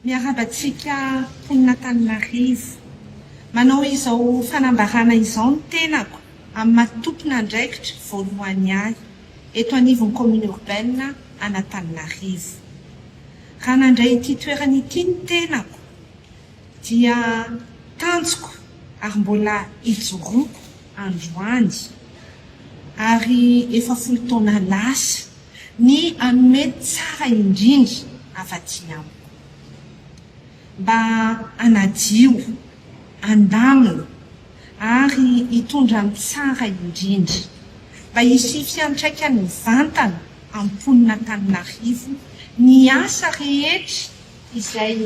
miarabatsika poninatanynarivo manao izao fanambarana izao ny tenako amin'ny matompona andraikitra voalohany ahy eto anivon'ny commune urbaine Anatananarivo. Raha nandray ity toerana ity ny tenako dia tanjoko ary mbola ijoroako androany ary efa 10 taona lasa ny anome tsara indrindra afaty amiko mba anadio andamina ary hitondra ny tsara indrindra mba hisy fiantraikany vantana amin'ny poninatanynarivo ny asa rehetra izay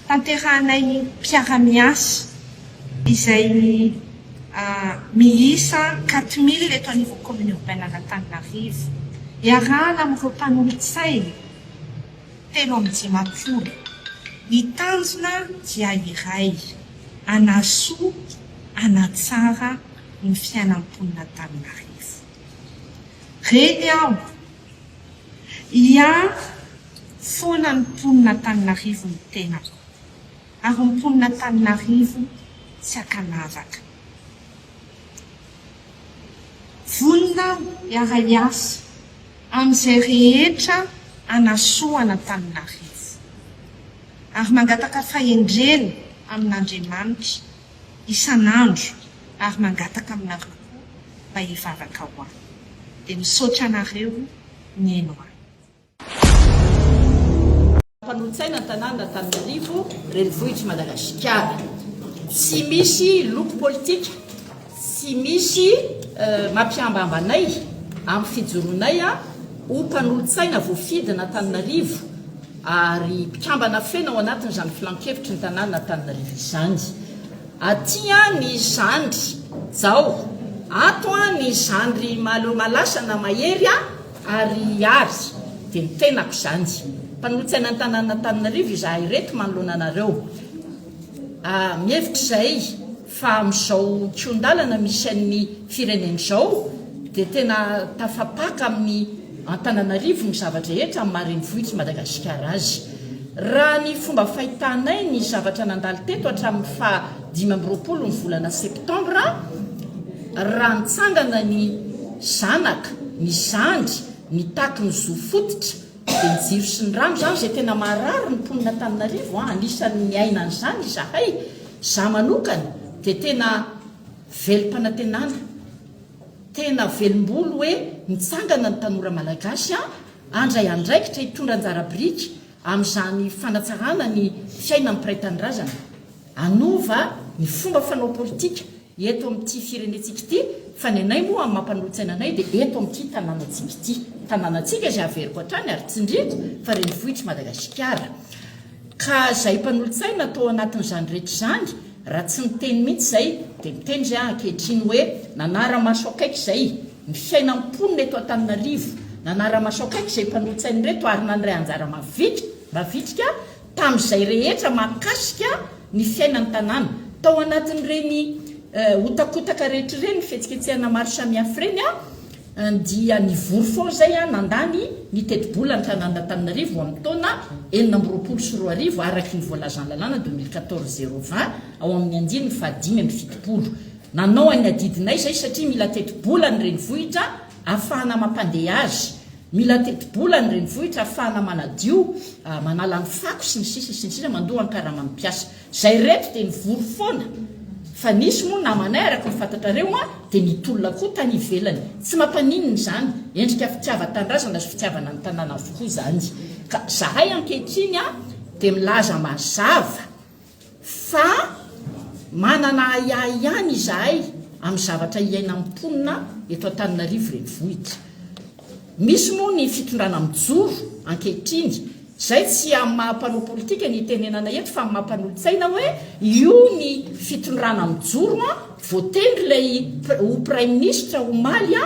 tanterahanay mpiara-miasa izay miisa 4000 eto anivon'ny commune urbaine Anatananarivo iarahana amin'ireo mpanolotsaina 350. Ny tanjona dia iray anasoa anatsara ny fiainan'ny poninatanynarivo. Reny aho ia foana ny poninatanynarivo ny tenako ary ny poninatanynarivo tsy akanavaka. Vonona iara-iasa amin'izay rehetra anasoa Anatananarivo ary mangataka fahendrena amin'Andriamanitra isan'andro ary mangataka aminareo mba hivavaka ho ahy. Dia misaotra anareo ny eno ahy. Mpanolotsaina tanàna Antananarivo renivohitra Madagasikara. Tsy misy loko politika, tsy misy mampiambambanay amin'ny fijoroanay ho mpanolotsaina voafidina Antananarivo ary mpikambana fena ao anatin'izany filan-kevitry ny tanàna Antananarivo izany. Aty ny zandry zao, ato ny zandry malasana mahery ary ary dia ny tenako izany. Mpanolotsaina ny tanàna Antananarivo izahay reto manoloana anareo. Mihevitra izay fa amin'izao kiondalana misy an'ny firenena izao dia tena tafapaka amin'ny Antananarivo ny zavatra rehetra amin'ny maharenivohitra Madagasikara azy. Raha ny fomba fahitanay ny zavatra nandalo teto hatramin'ny 15 ny volana septambra, raha nitsangana ny zanaka, ny zandry, ny taky ny zo fototra dia ny jiro sy ny rano zany izay tena marary ny poninatanynarivo. Anisan'ny miaina an'izany izahay, za manokana dia tena velom-panantenana, tena velombolo hoe nitsangana ny tanora malagasy andray andraikitra hitondra anjara biriky amin'izany fanatsarana ny fiainan'ny mpiray-tanindrazana, anova ny fomba fanao politika eto amin'ity firenentsika ity, fa ny anay moa amin'ny mampanolotsaina anay dia eto amin'ity tanànantsika ity. Tanànantsika izay averiko hatrany ary tsindrito fa renivohitra Madagasikara. Ka izay mpanolotsaina atao anatin'izany rehetra izany, raha tsy miteny mihitsy izay dia miteny izay ankehitriny hoe nanara-maso akaiky izay ny fiainan'ny mponina eto Antananarivo, nanara-maso akaiky izay mpanolotsaina reto ary nandray anjara mavitrika tamin'izay rehetra mahakasika ny fiainan'ny tanàna. Tao anatin'ireny hotakotaka rehetra ireny ny fihetsiketsehana maro samihafa ireny dia ny vory foana izay nandany ny teti-bola ny tanàna Antananarivo amin'ny taona 1924 araky ny voalazan'ny lalàna 2014-020 ao amin'ny andiny 570. Nanao any adidinay izay satria mila teti-bola ny renivohitra ahafahana mampandeha azy, mila teti-bola ny renivohitra ahafahana manadio, manala ny fako sy ny sisa mandoa ny karaman'ny-piasa. Izay reto dia ny vory foana. Fa nisy moa namanay araka ny fantatrareo dia nitolona koa tany ivelany. Tsy mampaninina izany, endrika fitiavan-tandrazana sy fitiavana ny tanàna avokoa izany. Ka zahay ankehitriny dia milaza mazava fa manana ihany izahay amin'ny zavatra iaina amin'ny mponina eto Antananarivo renivohitra. Misy moa ny fitondrana mijoro ankehitriny, izay tsy amin'ny mahampanao politika ny tenenana eto fa amin'ny mampanolotsaina hoe io ny fitondrana mijoro voatendry ilay ho prime ministre omaly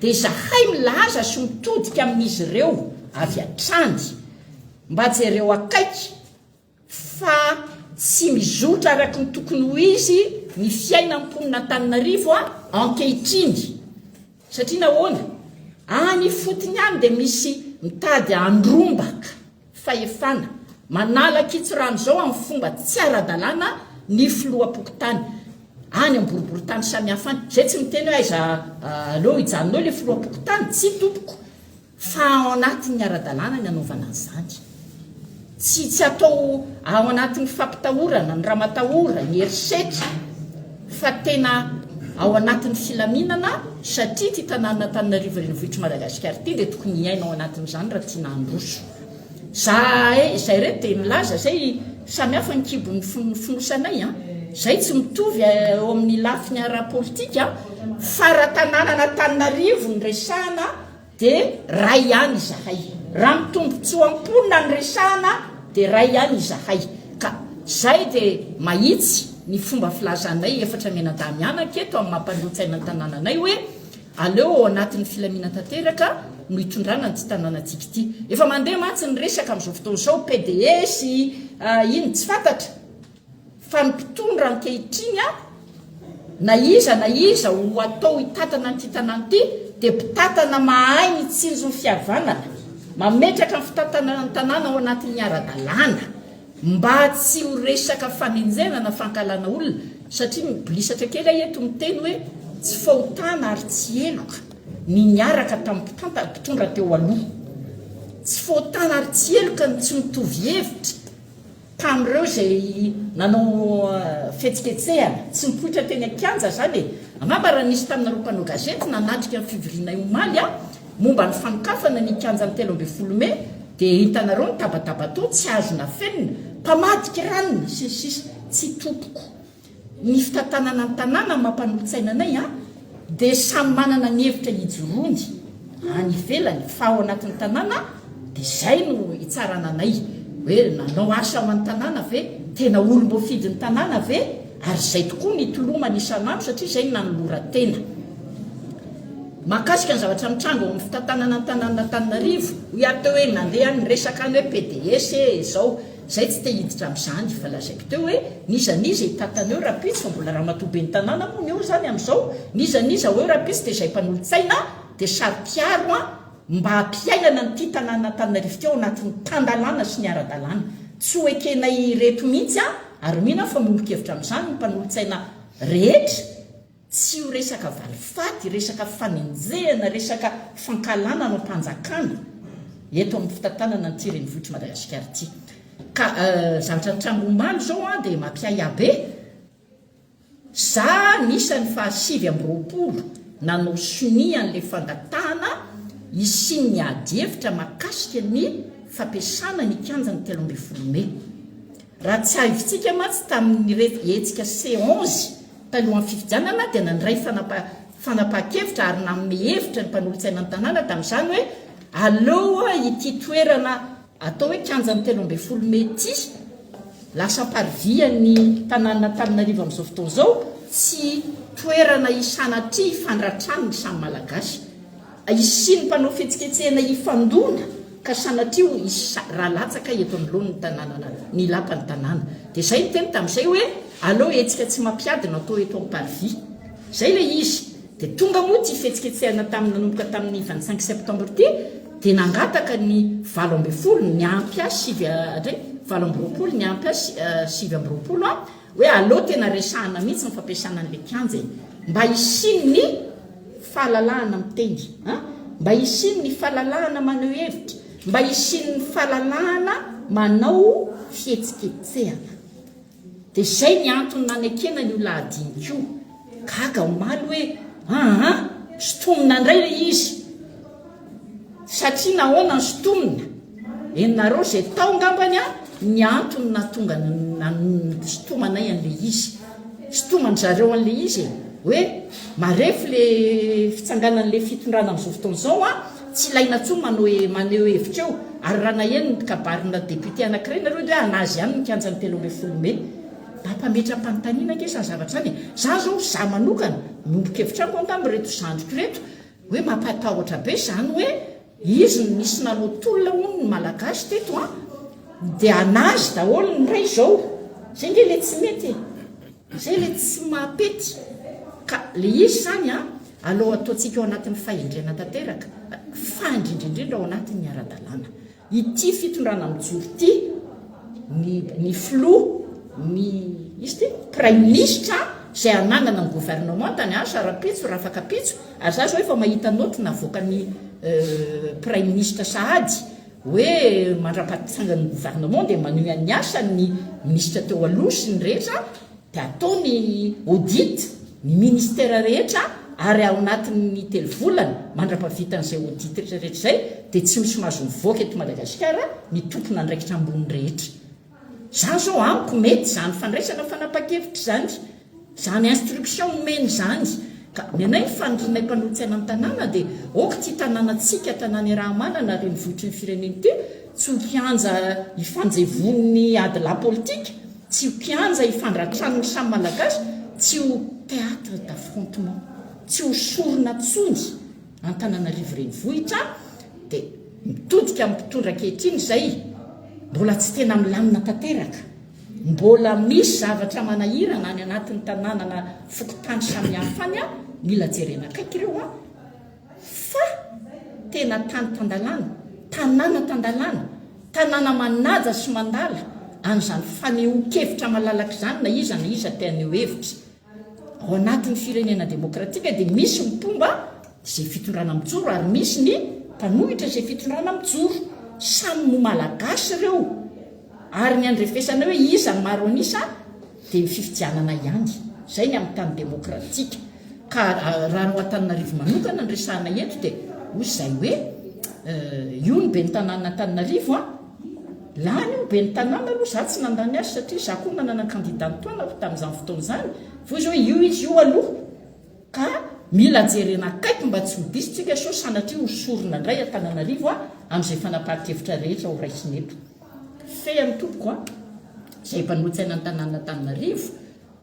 dia zahay milaza sy mitodika amin'izy ireo avy hatrany mba jereo akaiky fa tsy mizotra araky ny tokony ho izy ny fiainan'ny mponina Antananarivo ankehitriny. Satria nahoana any fotony any dia misy mitady andrombaka fahefana manala kitsirano zao amin'ny fomba tsy ara-dalàna ny filoham-pokotany any amboribory-tany samihafa any zay tsy miteny hoe aiza aleo hijanonao le filoham-pokotany tsy tompoko fa ao anatin'ny ara-dalàna ny anaovana an'izany tsy atao ao anatin'ny fampitahorana ny ramatahora ny herisetra fa tena ao anatin'ny filaminana satria ty tanàna Antananarivo renivohitra Madagasikara ty dia tokony iaina ao anatin'izany raha tiana handroso zay reto dia milaza zay samihafa ny kibon'ny finosanay zay tsy mitovy eo amin'ny lafiny ara-politika fa raha tanànana Antananarivo ny resahana dia ray ihany izahay raha mitombotsoam-ponina ny resahana dia ray ihany izahay ka zay dia mahitsy ny fomba filazanay efatra menadamiana keto amin'ny mampandrontsaina ny tanànanay hoe aleo ao anatin'ny filamina tanteraka no hitondrana ny tsy tanànantsika ity efa mandeha mantsy ny resaka amin'izao fotoana izao PDS iny tsy fantatra fa ny mpitondra ankehitriny na iza ho atao hitatana nyty tanàna ity dia mpitatana mahay mitsinjo ny fihavanana mametraka ny fitatana ny tanàna ao anatin'ny ara-dalàna mba tsy ho resaka fanenjena na fankalana olona satria mibilisatra kely eto miteny hoe tsy fahotana ary tsy eloka ny niaraka tamin'ny mpitondra teo aloha tsy fahotana ary tsy eloka ny tsy mitovy hevitra tamin'ireo zay nanao fetsiketsehana tsy mipoitra teny an-kianja zany angamba raha nisy taminareo mpanao gazety nanatrika ny fivoriana omaly momba ny fanokafana ny kianja ny 13 May dia hitanareo ny tabatabatao tsy azona fenina mpamadika ranony sisisy tsy tompoko ny fitantanana ny tanàna mampanolo-tsaina anay dia samy manana ny hevitra hijorony any ivelany fa ao anatin'ny tanàna dia zay no hitsarana anay hoe nanao asa amin'ny tanàna ve tena olom-boafidy ny tanàna ve ary zay tokoa ny tolomana isanandro satria zay nanolora-tena mahakasika ny zavatra mitrango amin'ny fitantanana ny tanàna Antananarivo ho atao hoe nandeha ny resaka any hoe PDS zao zay tsy te hiditra amin'izany fa lazaiko teo hoe nizaniza hitatana eo rapitsy fa mbola raha matobe ny tanàna moa ny eo zany amin'izao nizaniza hoe rapitsy dia zay mpanolo-tsaina dia sary-piaro mba hampiainana nyty tanàna Antananarivo teo anatin'ny tandalàna sy ny ara-dalàna tsy ho ekenay reto mihitsy ary mihina fa mombokevitra amin'izany ny mpanolo-tsaina rehetra tsy ho resaka valifaty resaka fanenjehana resaka fankalana no mpanjakana eto amin'ny fitantanana ny renivohitra Madagasikara ity ka zavatra ny trangomaly zao dia mampiaya be za nisany fa 7 nanao sonian'le fangatahana isiny ny ady hevitra makasika ny fampiasana ny kianja ny 13 May raha tsy ahivitsika matsy tamin'ny hetsika C11 talohan'ny fifidianana dia nandray fanapaha-kevitra ary nanome hevitra ny mpanolo-tsaina ny tanàna tamin'izany hoe aleoa ity toerana atao hoe kianja ny 13 May ity lasa parvian'ny tanàna Antananarivo amin'izao fotoana izao tsy toerana isanatria fandratrano ny samy malagasy isiny mpanao fetsiketsehana ifandona ka sanatria raha latsaka eto amin'lohany ny tanàna ny lapany tanàna dia zay ny teny tamin'izay hoe aleo etsika tsy mampiadina atao eto amin'ny parvi zay le izy dia tonga moa ty fetsiketsehana nanomboka tamin'ny 25 septembre ty dia nangataka ny 17 ny ampy 7 ny ampy 7 hoe aleo tena resahana mihitsy ny fampiasana an'le kianja mba isiny ny fahalalahana miteny mba isiny ny fahalalahana manao hevitra mba isiny ny fahalalahana manao fietsiketsehana dia zay ny antony nanekena ny olona adiniko gaga omaly hoe sotomina indray le izy satria nahoana ny sotomina enareo zay tao ngambany ny antony natonga sotomanay an'le izy sotomany zareo an'le izy hoe marefo le fitsanganan'le fitondrana amin'izao fotoana izao tsy ilaina tsony maneho hevitra eo ary raha naheno ny kabarina député anankiray nareo dia anazy ihany nikanja ny 13 May mampametram-panontaniana angesany zavatra zany za zao za manokana nombokevitra ko tamin'ny reto zandriko reto hoe mampatahotra be zany hoe izy nisy nanao tolona hono ny malagasy teto dia anazy daholo ny ray zao zay nge le tsy mety zay le tsy mahapety ka le izy zany aloha ataontsika ao anatin'ny fahendrena tanteraka fa indrindraindrindra ao anatin'ny ara-dalàna ity fitondrana mijoro ity ny flou ny izy ty prime ministre zay ananana ny gouvernement tany sarapitso raha afaka pitso ary za zao efa mahita noty navoaka ny prime ministre Sahady hoe mandra-pahatsangany gouvernement dia manohy ny asany ministre teo aloha sy ny rehetra dia ataony audit ny ministère rehetra ary ao anatin'ny telo volana mandra-pahavitan'izay audit rehetrarehetra zay dia tsy misy mahazo mivoaka eto Madagasikara ny tompona andraikitra ambony rehetra. Zany zao amiko mety zany fandraisana fanapa-kevitra zany zany instruction meny zany ka nenay fandrinay mpanontsaina amin'ny tanàna dia oka ty tanànantsika tanàna raha manana reny vohitry ny fireneny ty tsy ho kianja ifanjevon'ny ady la politique tsy ho kianja ifandratranony samy malagasy tsy ho théâtre d'affrontement tsy ho sorona tsony an-Tananarivo renivohitra dia mitodika amin'ny mpitondra ankehitriny zay mbola tsy tena milamina tanteraka mbola misy zavatra manahirana any anatin'ny tanàna na fokotany samy hafany mila jerena akaiky ireo fa tena tany tandalana tanàna tandalana tanàna manaja sy mandala an'izany faneho-kevitra malalaka zany na iza teaneo hevitra ao anatin'ny firenena demokratika dia misy mipomba zay fitondrana mijoro ary misy ny mpanohitra zay fitondrana mijoro samy mo malagasy ireo ary ny andrefesana hoe iza maro anisa dia mififidianana ihany zay ny amin'ny tany demokratika ka raha no Antananarivo manokana ny resahana eto dia hoy zay hoe io ny be ny tanàna Antananarivo lany io be ny tanàna aloha za tsy nandany azy satria za koa nanana candidat toana tamin'izany fotoana zany fo izy hoe io izy io aloha ka mila jerena akaiky mba tsy ho disitsika so sanatria hosorona indray Antananarivo amin'izay fanapahan-kevitra rehetra ho raisiny eto fe amin'ny tompoko zay mpanotsaina ny tanàna Antananarivo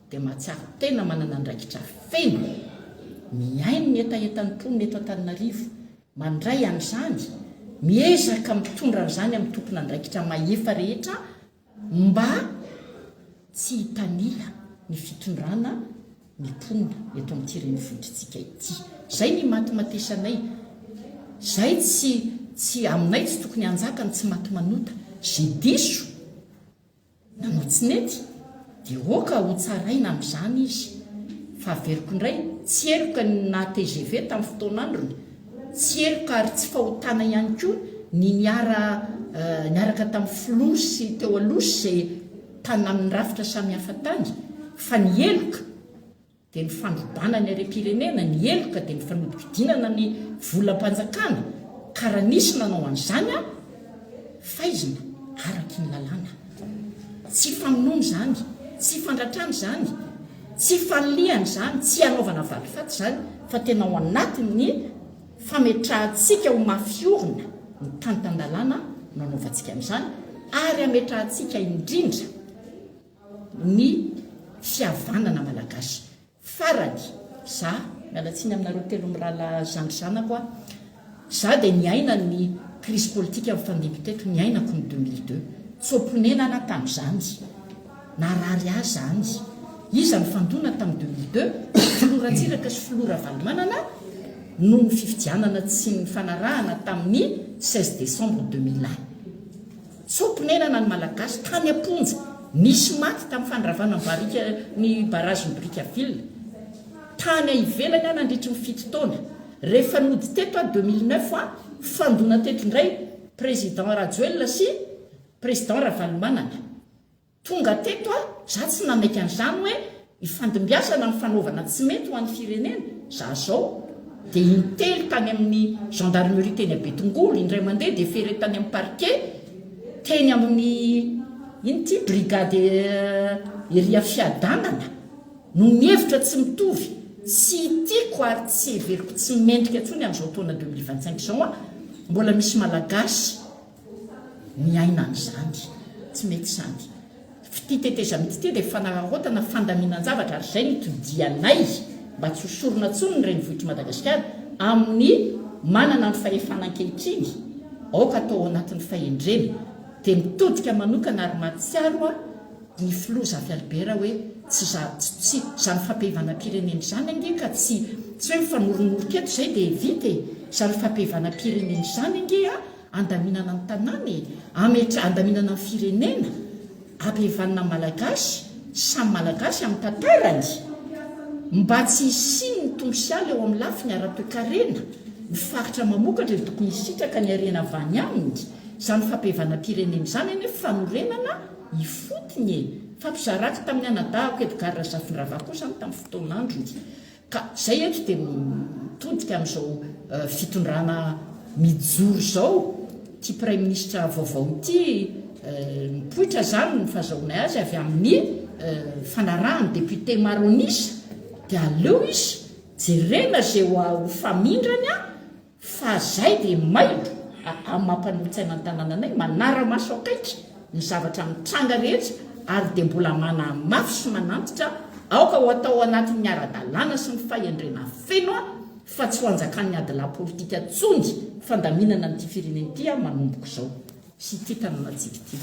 dia mahatsiaro tena manana andraikitra feno miaino ny etaetan'ny mponina eto Antananarivo mandray an'izany miezaka mitondra an'izany amin'ny tompona andraikitra mahefa rehetra mba tsy hitanila ny fitondrana ny mponina eto amin'ity renivohitritsika ity zay ny matimatesanay zay tsy aminay tsy tokony anjakany tsy maty manota zay diso nanotsinety dia oka ho tsaraina amin'izany izy fa averiko indray tsy eroka na TGV tamin'ny fotoanandrony tsy eroka ary tsy fahotana ihany koa ny niaraka tamin'ny filosy teo alosy zay tana amin'ny rafitra samy hafa tany fa ny eloka dia ny fandrobana ny arem-pirenena ny eloka dia ny fanodikidinana ny volam-panjakana ka raha nisy nanao an'izany faizina araky ny lalàna tsy famonoana zany tsy fandratrany zany tsy fanliany zany tsy hanaovana valifaty zany fa tena ao anatin'ny fametrahantsika ho mafiorina ny tany tandalàna nanaovantsika amin'izany ary hametrahantsika indrindra ny fihavanana malagasy farany za mialatsiny aminareo telo mirala zandrizanako za dia niaina ny crise politique amin'ny fandimby teto niainako ny 2002 tsomponenana tamin'izany narary azy zany iza ny fandona tamin'ny 2002 filoratsiraka sy filora valimanana no ny fifidianana tsy ny fanarahana tamin'ny 16 décembre 2001 tsomponenana ny malagasy tany amponja nisy maty tamin'ny fandravana barika ny barazy ny Brickaville tany ivelany nandritry ny fito taona rehefa nody teto 2009 fandona teto indray président Rajoelina sy président Ravalomanana tonga teto za tsy nanaiky an'izany hoe ifandimbiasana ny fanaovana tsy mety ho an'ny firenena za zao dia intely tany amin'ny gendarmerie teny Betongolo indray mandeha dia fery tany amin'ny parquet teny amin'ny inty brigade eria fiadanana no mihevitra tsy mitovy tsy tiako ary tsy everiko tsy mendrika ntsony amin'izao taona 2025 zao mbola misy malagasy miaina an'izany tsy mety zany fititeteza mitite dia fanarahotana fandaminan-javatra ary zay nitodianay mba tsy hosorona tsony ny renivohitry Madagasikara amin'ny manana ny fahefanan-kehitriny aoka atao anatin'ny fahendrena dia mitodika manokana ary mahatsiaro ny filoza Albert hoe tsy zany fampihivana-pireneny zany ange ka tsy hoe mifanoronoriketo zay dia vita zany fampihivana-pireneny zany ange andaminana ny tanàna andaminana ny firenena ampihevanana malagasy samy malagasy amin'ny tantarany mba tsy isiny ny tomosialy eo amin'ny lafiny ara-toekarena mifaritra mamokatra tokony isitraka ny arena avany aminy izany fampihevanam-pirenena izany eny fanorenana ifotony e fampizaraka tamin'ny anadahako Edgar Zafindrava kosa tamin'ny fotoanandrony ka zay eto dia mitodika amin'izao fitondrana mijoro zao ty prime ministre vaovao ity mipoitra zany ny fahazahoana azy avy amin'ny fanarahany député maronisa dia aleo izy jerena zay ho famindrany fa zay dia maitro mampanolotsaina ny tanànanay manara-maso akaitra ny zavatra mitranga rehetra ary dia mbola mana mafy sy manantitra aoka ho atao anatin'ny ara-dalàna sy ny fahendrena feno fa tsy ho anjakan'ny adila politika tsongy fandaminana n'ity firenena ity manomboka izao sy ty tanàna tsikity